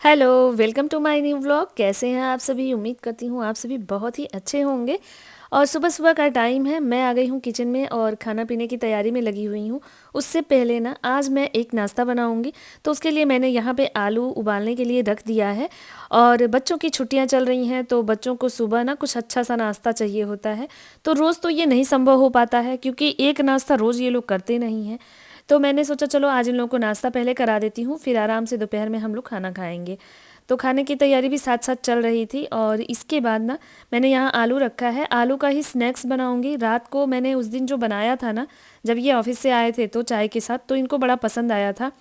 Hello, welcome to my new vlog. कैसे हैं आप सभी? उम्मीद करती हूँ आप सभी बहुत ही अच्छे होंगे। और सुबह सुबह का टाइम है, मैं आ गई हूँ किचन में और खाना पीने की तैयारी में लगी हुई हूँ। उससे पहले ना आज मैं एक नाश्ता बनाऊँगी, तो उसके लिए मैंने यहाँ पे आलू उबालने के लिए रख दिया है। और बच्चों की छुट्टियाँ चल रही हैं तो बच्चों को सुबह ना कुछ अच्छा सा नाश्ता चाहिए होता है। तो रोज़ तो ये नहीं संभव हो पाता है क्योंकि एक नाश्ता रोज़ ये लोग करते नहीं हैं। तो मैंने सोचा चलो आज इन लोगों को नाश्ता पहले करा देती हूँ, फिर आराम से दोपहर में हम लोग खाना खाएंगे। तो खाने की तैयारी भी साथ साथ चल रही थी और इसके बाद ना मैंने यहाँ आलू रखा है, आलू का ही स्नैक्स बनाऊंगी। रात को मैंने उस दिन जो बनाया था ना, जब ये ऑफिस से आए थे तो चाय के साथ, तो इनको बड़ा पसंद आया था।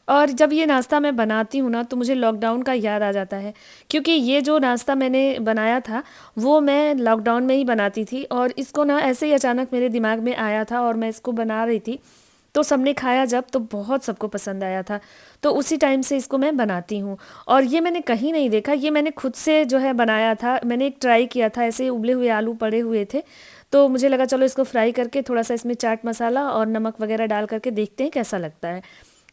और जब ये नाश्ता मैं बनाती हूँ ना तो मुझे लॉकडाउन का याद आ जाता है, क्योंकि ये जो नाश्ता मैंने बनाया था वो मैं लॉकडाउन में ही बनाती थी। और इसको ना ऐसे ही अचानक मेरे दिमाग में आया था और मैं इसको बना रही थी, तो सबने खाया जब तो बहुत सबको पसंद आया था। तो उसी टाइम से इसको मैं बनाती हूँ। और ये मैंने कहीं नहीं देखा, ये मैंने खुद से जो है बनाया था। मैंने एक ट्राई किया था, ऐसे उबले हुए आलू पड़े हुए थे, तो मुझे लगा चलो इसको फ्राई करके थोड़ा सा इसमें चाट मसाला और नमक वगैरह डाल करके देखते हैं कैसा लगता है।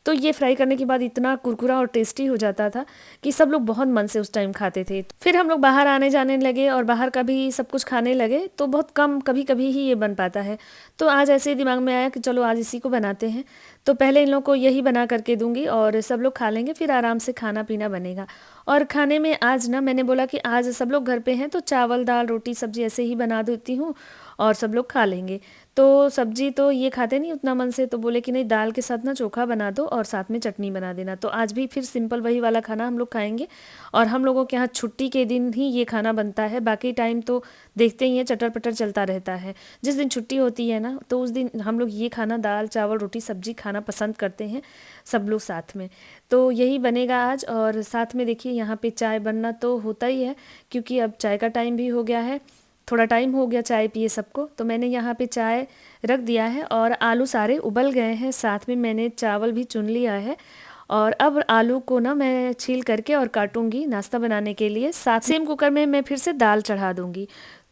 तो ये फ्राई करने के बाद इतना कुरकुरा और टेस्टी हो जाता था कि सब लोग बहुत मन से उस टाइम खाते थे। फिर हम लोग बाहर आने जाने लगे और बाहर का भी सब कुछ खाने लगे, तो बहुत कम कभी कभी ही ये बन पाता है। तो आज ऐसे ही दिमाग में आया कि चलो आज इसी को बनाते हैं। तो पहले इन लोगों को यही बना करके दूंगी और सब लोग खा लेंगे, फिर आराम से खाना पीना बनेगा। और खाने में आज ना मैंने बोला कि आज सब लोग घर पे हैं तो चावल दाल रोटी सब्जी ऐसे ही बना देती हूँ और सब लोग खा लेंगे। तो सब्जी तो ये खाते नहीं उतना मन से, तो बोले कि नहीं दाल के साथ ना चोखा बना दो और साथ में चटनी बना देना। तो आज भी फिर सिंपल वही वाला खाना हम लोग खाएंगे। और हम लोगों के यहाँ छुट्टी के दिन ही ये खाना बनता है, बाकी टाइम तो देखते ही हैं चटर पटर चलता रहता है। जिस दिन छुट्टी होती है ना तो उस दिन हम लोग ये खाना दाल चावल रोटी सब्जी खाना पसंद करते हैं सब लोग साथ में। तो यही बनेगा आज। और साथ में देखिए यहाँ पे चाय बनना तो होता ही है, क्योंकि अब चाय का टाइम भी हो गया है। थोड़ा टाइम हो गया चाय पिए सबको, तो मैंने यहाँ पे चाय रख दिया है और आलू सारे उबल गए हैं, साथ में मैंने चावल भी चुन लिया है। और अब आलू को ना मैं छील करके और काटूंगी नाश्ता बनाने के लिए। साथ सेम कुकर में मैं फिर से दाल चढ़ा दूंगी,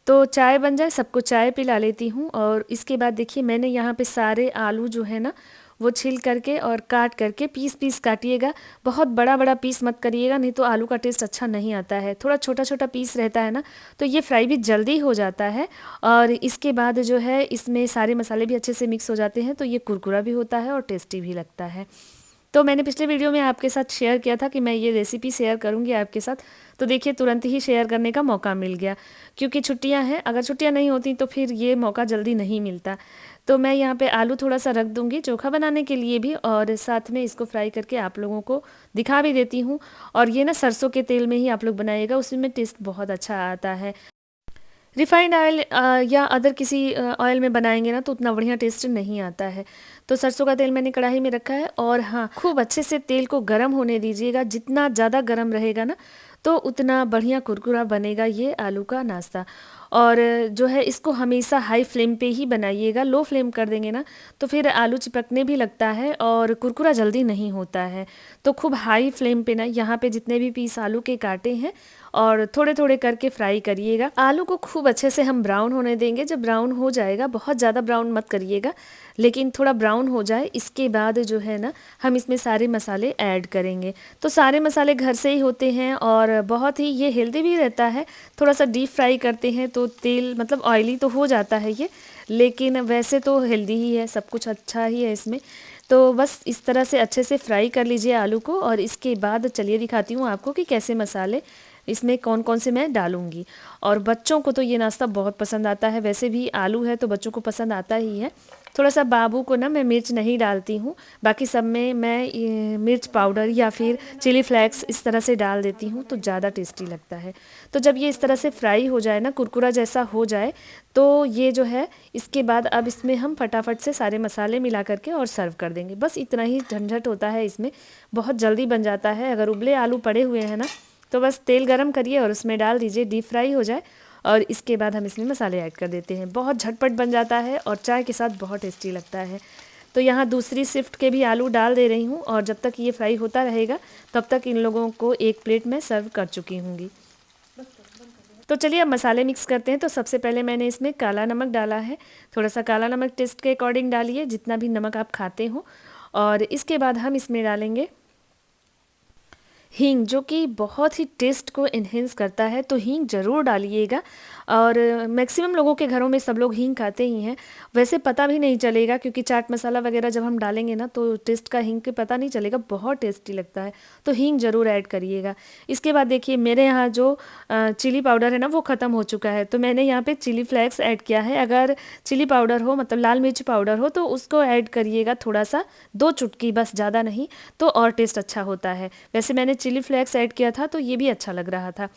तो चाय बन जाए, सबको चाय पिला लेती हूँ। और इसके बाद देखिए मैंने यहाँ पे सारे आलू जो है ना वो छील करके और काट करके पीस पीस काटिएगा। बहुत बड़ा बड़ा पीस मत करिएगा, नहीं तो आलू का टेस्ट अच्छा नहीं आता है। थोड़ा छोटा छोटा पीस रहता है ना तो ये फ्राई भी जल्दी हो जाता है। और इसके बाद जो है इसमें सारे मसाले भी अच्छे से मिक्स हो जाते हैं, तो ये कुरकुरा भी होता है और टेस्टी भी लगता है। तो मैंने पिछले वीडियो में आपके साथ शेयर किया था कि मैं ये रेसिपी शेयर करूंगी आपके साथ, तो देखिए तुरंत ही शेयर करने का मौका मिल गया। क्योंकि छुट्टियां हैं, अगर छुट्टियां नहीं होती तो फिर ये मौका जल्दी नहीं मिलता। तो मैं यहाँ पे आलू थोड़ा सा रख दूंगी चोखा बनाने के लिए भी, और साथ में इसको फ्राई करके आप लोगों को दिखा भी देती हूँ। और ये ना सरसों के तेल में ही आप लोग बनाइएगा, उसमें टेस्ट बहुत अच्छा आता है। रिफाइंड ऑयल या अदर किसी ऑयल में बनाएंगे ना तो उतना बढ़िया टेस्ट नहीं आता है। तो सरसों का तेल मैंने कढ़ाई में रखा है, और हाँ खूब अच्छे से तेल को गर्म होने दीजिएगा। जितना ज़्यादा गर्म रहेगा ना तो उतना बढ़िया कुरकुरा बनेगा ये आलू का नाश्ता। और जो है इसको हमेशा हाई फ्लेम पे ही बनाइएगा, लो फ्लेम कर देंगे ना तो फिर आलू चिपकने भी लगता है और कुरकुरा जल्दी नहीं होता है। तो खूब हाई फ्लेम पे ना यहाँ पे जितने भी पीस आलू के काटे हैं और थोड़े थोड़े करके फ्राई करिएगा। आलू को खूब अच्छे से हम ब्राउन होने देंगे। जब ब्राउन हो जाएगा, बहुत ज़्यादा ब्राउन मत करिएगा, लेकिन थोड़ा ब्राउन हो जाए, इसके बाद जो है ना हम इसमें सारे मसाले ऐड करेंगे। तो सारे मसाले घर से ही होते हैं और बहुत ही ये हेल्दी भी रहता है। थोड़ा सा डीप फ्राई करते हैं तो तेल मतलब ऑयली तो हो जाता है ये, लेकिन वैसे तो हेल्दी ही है, सब कुछ अच्छा ही है इसमें। तो बस इस तरह से अच्छे से फ्राई कर लीजिए आलू को, और इसके बाद चलिए दिखाती हूँ आपको कि कैसे मसाले इसमें कौन कौन से मैं डालूंगी। और बच्चों को तो ये नाश्ता बहुत पसंद आता है, वैसे भी आलू है तो बच्चों को पसंद आता ही है। थोड़ा सा बाबू को ना मैं मिर्च नहीं डालती हूँ, बाकी सब में मैं मिर्च पाउडर या फिर चिली फ्लेक्स इस तरह से डाल देती हूँ तो ज़्यादा टेस्टी लगता है। तो जब ये इस तरह से फ्राई हो जाए ना, कुरकुरा जैसा हो जाए, तो ये जो है इसके बाद अब इसमें हम फटाफट से सारे मसाले मिला करके और सर्व कर देंगे। बस इतना ही झंझट होता है इसमें, बहुत जल्दी बन जाता है। अगर उबले आलू पड़े हुए हैं ना तो बस तेल गरम करिए और उसमें डाल दीजिए, डीप फ्राई हो जाए, और इसके बाद हम इसमें मसाले ऐड कर देते हैं। बहुत झटपट बन जाता है और चाय के साथ बहुत टेस्टी लगता है। तो यहाँ दूसरी शिफ्ट के भी आलू डाल दे रही हूँ, और जब तक ये फ्राई होता रहेगा तब तक इन लोगों को एक प्लेट में सर्व कर चुकी हूँगी। तो चलिए अब मसाले मिक्स करते हैं। तो सबसे पहले मैंने इसमें काला नमक डाला है, थोड़ा सा काला नमक टेस्ट के अकॉर्डिंग डालिए, जितना भी नमक आप खाते हो। और इसके बाद हम इसमें डालेंगे हींग, जो कि बहुत ही टेस्ट को एनहेंस करता है, तो हींग ज़रूर डालिएगा। और मैक्सिमम लोगों के घरों में सब लोग हींग खाते ही हैं। वैसे पता भी नहीं चलेगा, क्योंकि चाट मसाला वगैरह जब हम डालेंगे ना तो टेस्ट का हींग के पता नहीं चलेगा, बहुत टेस्टी लगता है। तो हींग ज़रूर ऐड करिएगा। इसके बाद देखिए, मेरे यहाँ जो चिली पाउडर है ना वो ख़त्म हो चुका है, तो मैंने यहाँ पे चिली फ्लेक्स ऐड किया है। अगर चिली पाउडर हो, मतलब लाल मिर्च पाउडर हो, तो उसको ऐड करिएगा थोड़ा सा, 2 चुटकी बस, ज़्यादा नहीं, तो और टेस्ट अच्छा होता है। वैसे मैंने चिली फ्लेक्स ऐड किया था तो ये भी अच्छा लग रहा था।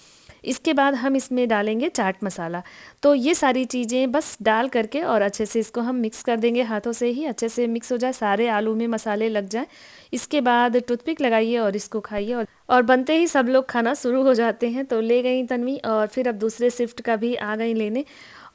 इसके बाद हम इसमें डालेंगे चाट मसाला। तो ये सारी चीज़ें बस डाल करके और अच्छे से इसको हम मिक्स कर देंगे, हाथों से ही अच्छे से मिक्स हो जाए, सारे आलू में मसाले लग जाए। इसके बाद टूथपिक लगाइए और इसको खाइए। और बनते ही सब लोग खाना शुरू हो जाते हैं। तो ले गई तन्वी, और फिर अब दूसरे शिफ्ट का भी आ गई लेने,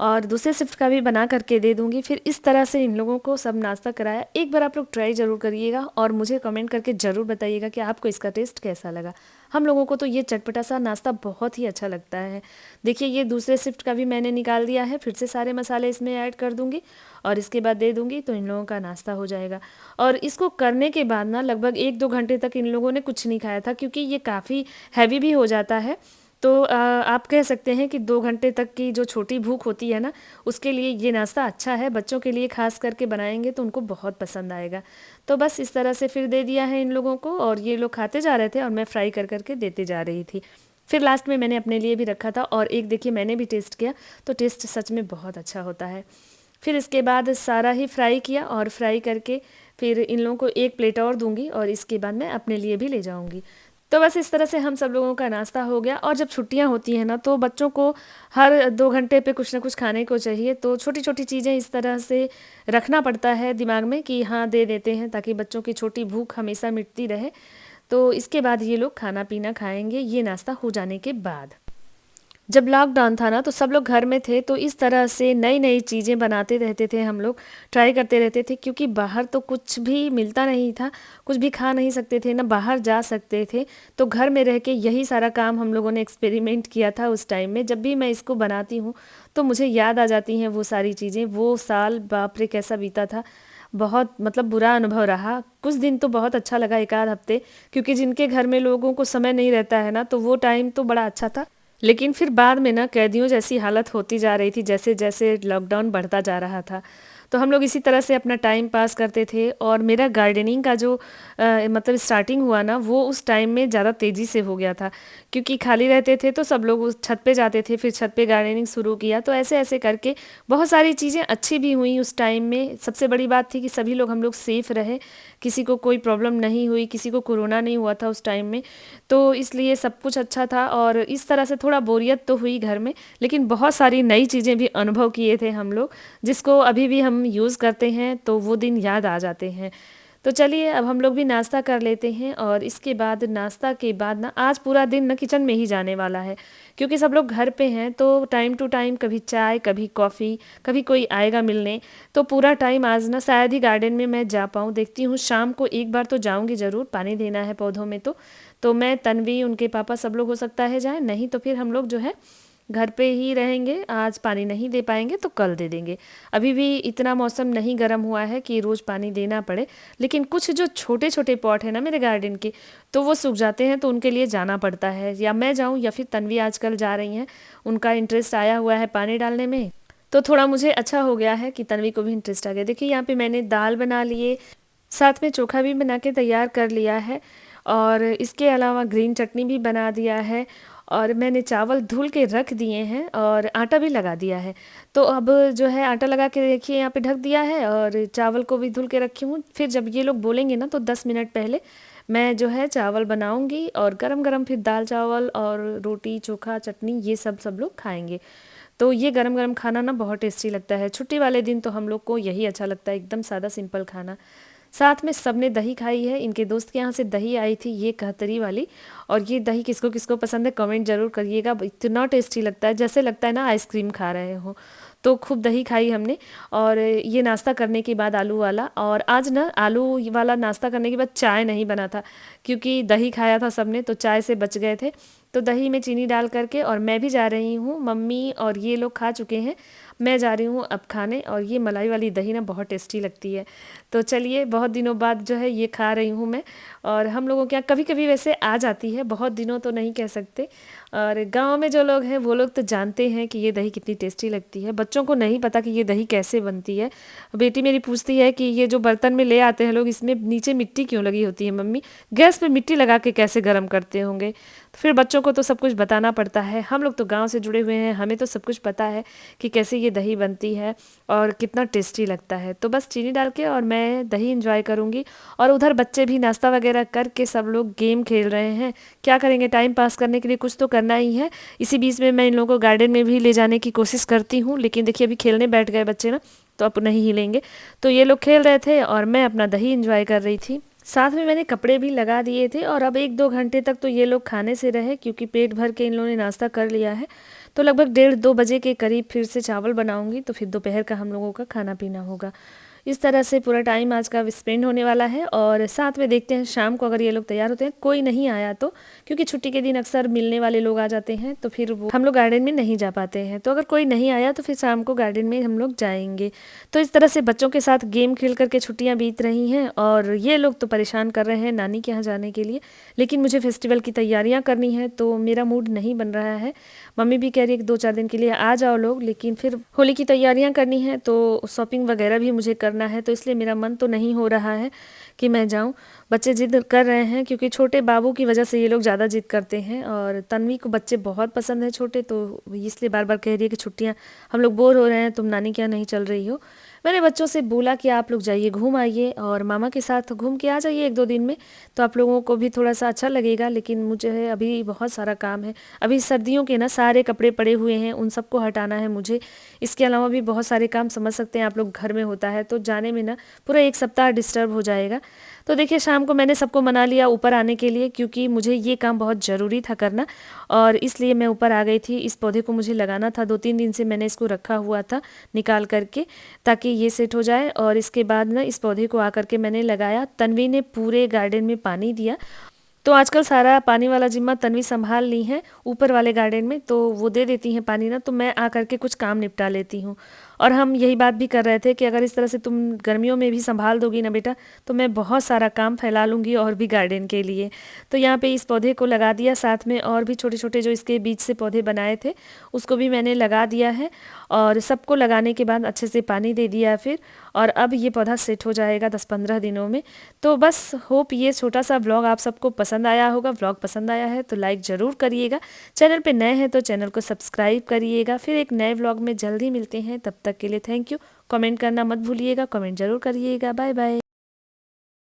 और दूसरे शिफ्ट का भी बना करके दे दूंगी। फिर इस तरह से इन लोगों को सब नाश्ता कराया। एक बार आप लोग ट्राई ज़रूर करिएगा और मुझे कमेंट करके ज़रूर बताइएगा कि आपको इसका टेस्ट कैसा लगा। हम लोगों को तो ये चटपटा सा नाश्ता बहुत ही अच्छा लगता है। देखिए, ये दूसरे शिफ्ट का भी मैंने निकाल दिया है, फिर से सारे मसाले इसमें ऐड कर दूंगी और इसके बाद दे दूंगी, तो इन लोगों का नाश्ता हो जाएगा। और इसको करने के बाद ना लगभग 1-2 घंटे तक इन लोगों ने कुछ नहीं खाया था, क्योंकि ये काफ़ी हैवी भी हो जाता है। तो आप कह सकते हैं कि 2 घंटे तक की जो छोटी भूख होती है ना, उसके लिए ये नाश्ता अच्छा है। बच्चों के लिए खास करके बनाएंगे तो उनको बहुत पसंद आएगा। तो बस इस तरह से फिर दे दिया है इन लोगों को, और ये लोग खाते जा रहे थे और मैं फ्राई कर करके देते जा रही थी। फिर लास्ट में मैंने अपने लिए भी रखा था, और एक देखिए मैंने भी टेस्ट किया, तो टेस्ट सच में बहुत अच्छा होता है। फिर इसके बाद सारा ही फ्राई किया, और फ्राई करके फिर इन लोगों को एक प्लेट और दूंगी, और इसके बाद मैं अपने लिए भी ले जाऊंगी। तो बस इस तरह से हम सब लोगों का नाश्ता हो गया। और जब छुट्टियां होती हैं ना, तो बच्चों को हर 2 घंटे पे कुछ ना कुछ खाने को चाहिए। तो छोटी छोटी चीज़ें इस तरह से रखना पड़ता है दिमाग में कि हाँ दे देते हैं, ताकि बच्चों की छोटी भूख हमेशा मिटती रहे। तो इसके बाद ये लोग खाना पीना खाएंगे, ये नाश्ता हो जाने के बाद। जब लॉकडाउन था ना, तो सब लोग घर में थे, तो इस तरह से नई नई चीज़ें बनाते रहते थे हम लोग, ट्राई करते रहते थे, क्योंकि बाहर तो कुछ भी मिलता नहीं था, कुछ भी खा नहीं सकते थे ना, बाहर जा सकते थे। तो घर में रह के यही सारा काम हम लोगों ने एक्सपेरिमेंट किया था उस टाइम में। जब भी मैं इसको बनाती हूँ तो मुझे याद आ जाती हैं वो सारी चीज़ें। वो साल बाप रे कैसा बीता था, बहुत मतलब बुरा अनुभव रहा। कुछ दिन तो बहुत अच्छा लगा, 1 आध हफ्ते, क्योंकि जिनके घर में लोगों को समय नहीं रहता है ना, तो वो टाइम तो बड़ा अच्छा था। लेकिन फिर बाद में ना कैदियों जैसी हालत होती जा रही थी, जैसे जैसे लॉकडाउन बढ़ता जा रहा था। तो हम लोग इसी तरह से अपना टाइम पास करते थे। और मेरा गार्डनिंग का जो मतलब स्टार्टिंग हुआ ना, वो उस टाइम में ज़्यादा तेज़ी से हो गया था, क्योंकि खाली रहते थे तो सब लोग उस छत पे जाते थे, फिर छत पे गार्डनिंग शुरू किया। तो ऐसे ऐसे करके बहुत सारी चीज़ें अच्छी भी हुई उस टाइम में। सबसे बड़ी बात थी कि सभी लोग हम लोग सेफ़ रहे, किसी को कोई प्रॉब्लम नहीं हुई, किसी को कोरोना नहीं हुआ था उस टाइम में। तो इसलिए सब कुछ अच्छा था। और इस तरह से थोड़ा बोरियत तो हुई घर में, लेकिन बहुत सारी नई चीज़ें भी अनुभव किए थे हम लोग, जिसको अभी भी हम यूज़ करते हैं, तो वो दिन याद आ जाते हैं। तो चलिए अब हम लोग भी नाश्ता कर लेते हैं, और इसके बाद नाश्ता के बाद ना आज पूरा दिन ना किचन में ही जाने वाला है, क्योंकि सब लोग घर पे हैं। तो टाइम टू टाइम कभी चाय, कभी कॉफ़ी, कभी कोई आएगा मिलने। तो पूरा टाइम आज ना शायद ही गार्डन में मैं जा पाऊँ, देखती हूँ शाम को एक बार तो जाऊँगी ज़रूर, पानी देना है पौधों में। तो मैं, तन्वी, उनके पापा, सब लोग हो सकता है जाए, नहीं तो फिर हम लोग जो है घर पे ही रहेंगे। आज पानी नहीं दे पाएंगे तो कल दे देंगे। अभी भी इतना मौसम नहीं गर्म हुआ है कि रोज़ पानी देना पड़े, लेकिन कुछ जो छोटे छोटे पॉट है ना मेरे गार्डन के, तो वो सूख जाते हैं, तो उनके लिए जाना पड़ता है। या मैं जाऊँ या फिर तन्वी आजकल जा रही हैं, उनका इंटरेस्ट आया हुआ है पानी डालने में। तो थोड़ा मुझे अच्छा हो गया है कि तन्वी को भी इंटरेस्ट आ गया। देखिए यहाँ पे मैंने दाल बना लिए, साथ में चोखा भी बना के तैयार कर लिया है, और इसके अलावा ग्रीन चटनी भी बना दिया है, और मैंने चावल धुल के रख दिए हैं, और आटा भी लगा दिया है। तो अब जो है आटा लगा के देखिए यहाँ पे ढक दिया है, और चावल को भी धुल के रखी हूँ। फिर जब ये लोग बोलेंगे ना, तो 10 मिनट पहले मैं जो है चावल बनाऊंगी, और गरम गरम फिर दाल चावल और रोटी चोखा चटनी ये सब लोग खाएंगे। तो ये गरम गरम खाना ना बहुत टेस्टी लगता है। छुट्टी वाले दिन तो हम लोग को यही अच्छा लगता है, एकदम सादा सिंपल खाना। साथ में सबने दही खाई है। इनके दोस्त के यहाँ से दही आई थी, ये कहतरी वाली। और ये दही किसको किसको पसंद है कमेंट जरूर करिएगा, इतना टेस्टी लगता है, जैसे लगता है ना आइसक्रीम खा रहे हो। तो खूब दही खाई हमने। और ये नाश्ता करने के बाद आलू वाला, और आज ना आलू वाला नाश्ता करने के बाद चाय नहीं बना था, क्योंकि दही खाया था सबने, तो चाय से बच गए थे। तो दही में चीनी डाल करके और मैं भी जा रही हूँ, मम्मी और ये लोग खा चुके हैं, मैं जा रही हूँ अब खाने। और ये मलाई वाली दही ना बहुत टेस्टी लगती है। तो चलिए, बहुत दिनों बाद जो है ये खा रही हूँ मैं। और हम लोगों के यहाँ कभी कभी वैसे आ जाती है, बहुत दिनों तो नहीं कह सकते। और गांव में जो लोग हैं वो लोग तो जानते हैं कि ये दही कितनी टेस्टी लगती है। बच्चों को नहीं पता कि ये दही कैसे बनती है। बेटी मेरी पूछती है कि ये जो बर्तन में ले आते हैं लोग, इसमें नीचे मिट्टी क्यों लगी होती है मम्मी, गैस पे मिट्टी लगा के कैसे गर्म करते होंगे। तो फिर बच्चों को तो सब कुछ बताना पड़ता है। हम लोग तो गांव से जुड़े हुए हैं, हमें तो सब कुछ पता है कि कैसे ये दही बनती है और कितना टेस्टी लगता है। तो बस चीनी डाल के और मैं दही इंजॉय करूँगी। और उधर बच्चे भी नाश्ता वगैरह करके सब लोग गेम खेल रहे हैं। क्या करेंगे, टाइम पास करने के लिए कुछ तो करना ही है। इसी बीच में मैं इन लोगों को गार्डन में भी ले जाने की कोशिश करती हूँ, लेकिन देखिए अभी खेलने बैठ गए बच्चे ना, तो अब नहीं हिलेंगे। तो ये लोग खेल रहे थे और मैं अपना दही इंजॉय कर रही थी। साथ में मैंने कपड़े भी लगा दिए थे। और अब 1-2 घंटे तक तो ये लोग खाने से रहे, क्योंकि पेट भर के इन लोगों ने नाश्ता कर लिया है। तो लगभग 1:30-2 बजे के करीब फिर से चावल बनाऊंगी, तो फिर दोपहर का हम लोगों का खाना पीना होगा। इस तरह से पूरा टाइम आज का स्पेंड होने वाला है। और साथ में देखते हैं शाम को अगर ये लोग तैयार होते हैं, कोई नहीं आया तो, क्योंकि छुट्टी के दिन अक्सर मिलने वाले लोग आ जाते हैं, तो फिर वो हम लोग गार्डन में नहीं जा पाते हैं। तो अगर कोई नहीं आया तो फिर शाम को गार्डन में हम लोग जाएंगे। तो इस तरह से बच्चों के साथ गेम खेल करके छुट्टियां बीत रही हैं। और ये लोग तो परेशान कर रहे हैं नानी के यहाँ जाने के लिए, लेकिन मुझे फेस्टिवल की तैयारियां करनी है, तो मेरा मूड नहीं बन रहा है। मम्मी भी कह रही है कि 2-4 दिन के लिए आ जाओ लोग, लेकिन फिर होली की तैयारियां करनी है, तो शॉपिंग वगैरह भी मुझे करना है। तो इसलिए मेरा मन तो नहीं हो रहा है कि मैं जाऊं। बच्चे जिद कर रहे हैं, क्योंकि छोटे बाबू की वजह से ये लोग ज़्यादा जिद करते हैं। और तन्वी को बच्चे बहुत पसंद है छोटे, तो इसलिए बार बार कह रही है कि छुट्टियां, हम लोग बोर हो रहे हैं, तुम नानी के यहाँ नहीं चल रही हो। मैंने बच्चों से बोला कि आप लोग जाइए, घूम आइए और मामा के साथ घूम के आ जाइए 1-2 दिन में, तो आप लोगों को भी थोड़ा सा अच्छा लगेगा। लेकिन मुझे है अभी बहुत सारा काम है। अभी सर्दियों के ना सारे कपड़े पड़े हुए हैं, उन सबको हटाना है मुझे। इसके अलावा भी बहुत सारे काम, समझ सकते हैं आप लोग, घर में होता है, तो जाने में ना पूरा 1 सप्ताह डिस्टर्ब हो जाएगा। तो देखिए शाम को मैंने सबको मना लिया ऊपर आने के लिए, क्योंकि मुझे ये काम बहुत ज़रूरी था करना, और इसलिए मैं ऊपर आ गई थी। इस पौधे को मुझे लगाना था, 2-3 दिन से मैंने इसको रखा हुआ था निकाल करके, ताकि ये सेट हो जाए। और इसके बाद ना इस पौधे को आकर के मैंने लगाया। तन्वी ने पूरे गार्डन में पानी दिया। तो आजकल सारा पानी वाला जिम्मा तन्वी संभाल ली है ऊपर वाले गार्डन में, तो वो दे देती हैं पानी ना, तो मैं आकर के कुछ काम निपटा लेती हूँ। और हम यही बात भी कर रहे थे कि अगर इस तरह से तुम गर्मियों में भी संभाल दोगी ना बेटा, तो मैं बहुत सारा काम फैला लूँगी और भी गार्डन के लिए। तो यहाँ पे इस पौधे को लगा दिया, साथ में और भी छोटे छोटे जो इसके बीज से पौधे बनाए थे उसको भी मैंने लगा दिया है। और सबको लगाने के बाद अच्छे से पानी दे दिया फिर। और अब ये पौधा सेट हो जाएगा 10-15 दिनों में। तो बस होप ये छोटा सा व्लॉग आप सबको पसंद आया होगा। व्लॉग पसंद आया है तो लाइक ज़रूर करिएगा, चैनल पे नए हैं तो चैनल को सब्सक्राइब करिएगा। फिर एक नए व्लॉग में जल्दी मिलते हैं, तब तक के लिए थैंक यू। कमेंट करना मत भूलिएगा, कमेंट ज़रूर करिएगा। Bye bye.